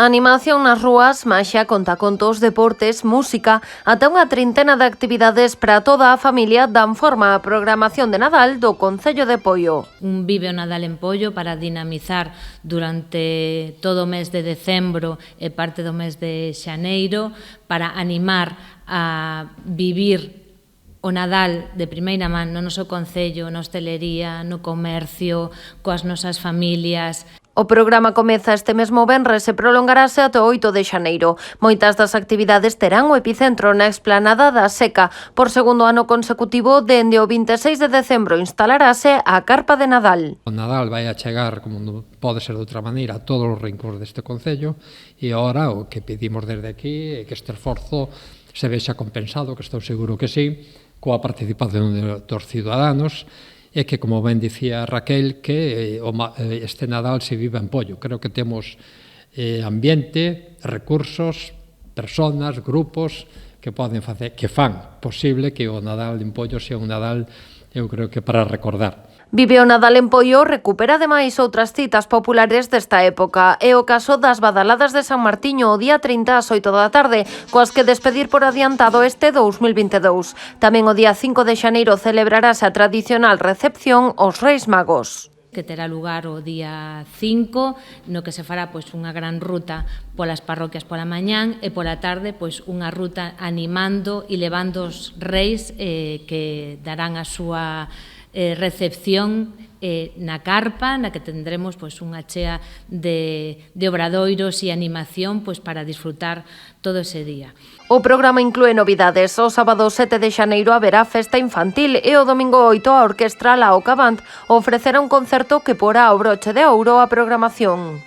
Animación nas rúas, maxia, contacontos, deportes, música, ata unha trintena de actividades para toda a familia dan forma á programación de Nadal do Concello de Poio. Un Vive o Nadal en Poio para dinamizar durante todo o mes de decembro e parte do mes de xaneiro, para animar a vivir o Nadal de primeira man no noso concello, na hostelería, no comercio, coas nosas familias. O programa comeza este mesmo venres e prolongarase ata o 8 de xaneiro. Moitas das actividades terán o epicentro na explanada da Seca. Por segundo ano consecutivo, dende o 26 de decembro instalarase a carpa de Nadal. O Nadal vai a chegar, como non pode ser de outra maneira, a todos os rincóns deste concello, e agora o que pedimos desde aquí é que este esforzo se vexa compensado, que estou seguro que sí, coa participación dos ciudadanos, e que, como ben dicía Raquel, que este Nadal se viva en Poio. Creo que temos ambiente, recursos, personas, grupos que poden facer, que fan posible que o Nadal en Poio sea un Nadal, eu creo que para recordar. Vive o Nadal en Poio recupera ademais outras citas populares desta época. É o caso das badaladas de San Martiño o día 30 ás 8 da tarde, coas que despedir por adiantado este 2022. Tamén o día 5 de xaneiro celebrarase a tradicional recepción aos Reis Magos, Que terá lugar o día 5, no que se fará unha gran ruta polas parroquias pola mañán e pola tarde unha ruta animando e levando os reis que darán a súa recepción na carpa, na que tendremos unha chea de obradoiros e animación para disfrutar todo ese día. O programa inclúe novidades. O sábado 7 de xaneiro haberá festa infantil e o domingo 8 a orquestra La Ocabant ofrecerá un concerto que porá o broche de ouro á programación.